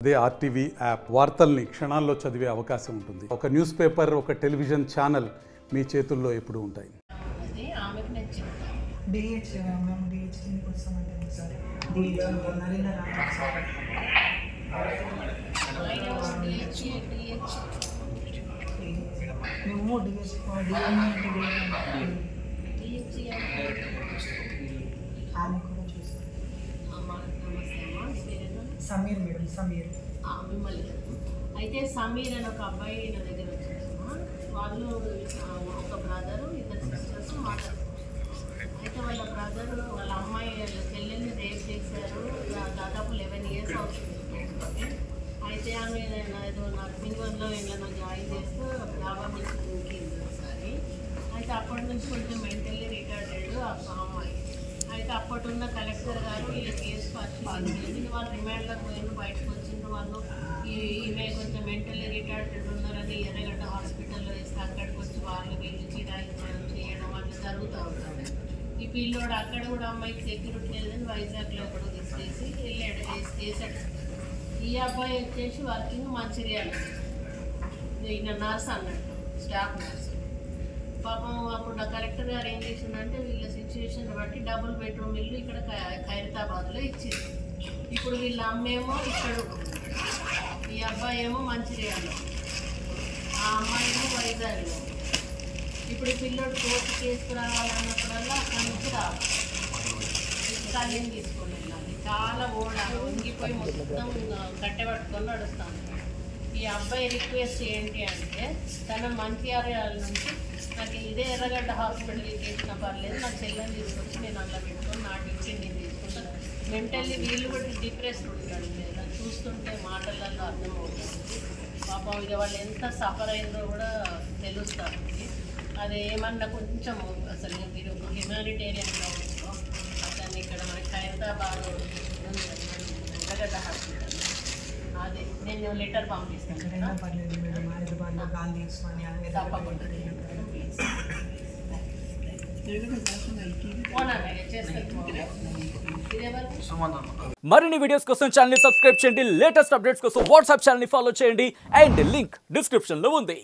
అదే RTV app వార్తల్ని క్షణాల్లో చదివే అవకాశం ఉంటుంది. ఒక న్యూస్ పేపర్, ఒక టెలివిజన్ ఛానల్ మీ చేతుల్లో ఎప్పుడూ ఉంటాయి. సమీర్ మేడం, సమీర్ మిమ్మల్ని అయితే సమీర్ అని ఒక అబ్బాయి నా దగ్గర వచ్చేసమ్మా. వాళ్ళు ఒక బ్రదరు, ఇద్దరు సిస్టర్స్ మాట్లాడుతున్నారు. అయితే వాళ్ళ బ్రదరు వాళ్ళ అమ్మాయి చెల్లెల్ని రేప్ చేశారు. దాదాపు 11 years అవుతుంది. అయితే ఆమె ఏదో నర్సింగ్ వన్లో వీళ్ళను జాయిన్ చేస్తూ డాబా నుంచి దూకింది ఒకసారి. అయితే అప్పటి నుంచి కొంచెం మెంటల్లీ రిటార్డెడ్ ఆ అమ్మాయి. అయితే అప్పటిన్న కలెక్టర్ గారు వీళ్ళ కేసు పరిశీలించింది. వాళ్ళు రిమాండ్లోకి పోయిన బయటకు వచ్చిండ్రు. వాళ్ళు ఈమె కొంచెం మెంటల్లీ రిటార్డెడ్ ఉన్నారని ఎర్రగడ్డ హాస్పిటల్లో వేస్తే అక్కడికి వచ్చి వాళ్ళు వీళ్ళు చిరాయించడం చేయడం అట్లా జరుగుతూ ఉంటారు. ఈ పిల్లోడు అక్కడ కూడా అమ్మాయికి సెక్యూరిటీ లేదని వైజాగ్లో ఎక్కడో తీసుకేసి వెళ్ళాడు, వేసాడు. ఈ అబ్బాయి వచ్చేసి వర్కింగ్ మంచిర్యాల, ఈయన నర్స్ అన్నట్టు, స్టాఫ్ నర్స్. పాపం అప్పుడు కలెక్టర్ గారు ఏం చేసిందంటే వీళ్ళ సిచ్యువేషన్ బట్టి డబుల్ బెడ్రూమ్ ఇల్లు ఇక్కడ ఖైరతాబాద్లో ఇచ్చింది. ఇప్పుడు వీళ్ళ అమ్మేమో ఇక్కడ, ఈ అబ్బాయి ఏమో మంచిర్యాల, ఆ అమ్మాయి ఏమో వైజాగ్లో. ఇప్పుడు ఈ పిల్లోడు కోర్టు కేసుకు రావాలన్నప్పుడల్లా అక్కడి నుంచి రావాలి, కళ్యాణ్ తీసుకొని వెళ్ళాలి. చాలా వంగిపోయి మొత్తం కట్టెపట్టుకొని నడుస్తాను. ఈ అబ్బాయి రిక్వెస్ట్ ఏంటి అంటే తన మంచిర్యాల నుంచి నాకు ఇదే ఎర్రగడ్డ హాస్పిటల్కి చేసిన పర్లేదు, నా చెల్లెని తీసుకొచ్చి నేను అట్లా పెట్టుకొని నా డ్యూటీ నేను తీసుకుంటాను. మెంటల్లీ వీళ్ళు కూడా డిప్రెస్డ్ ఉంటాడు. లేదా చూస్తుంటే మాటలలో అర్థమవుతుంది. పాపం ఇక వాళ్ళు ఎంత సఫర్ అయిందో కూడా తెలుస్తారు. అది ఏమన్నా కొంచెం అసలు మీరు ఒక హ్యుమానిటేరియన్గా ఉందో అతన్ని ఇక్కడ మనకి ఖైరతాబాద్ ఎర్రగడ్డ హాస్పిటల్, అదే నేను లెటర్ పంపిస్తాను. మరిన్ని వీడియోస్ కోసం ఛానల్ ని సబ్స్క్రైబ్ చేయండి. లేటెస్ట్ అప్డేట్స్ కోసం వాట్సాప్ ఛానల్ ని ఫాలో చేయండి. అండ్ లింక్ డిస్క్రిప్షన్ లో ఉంది.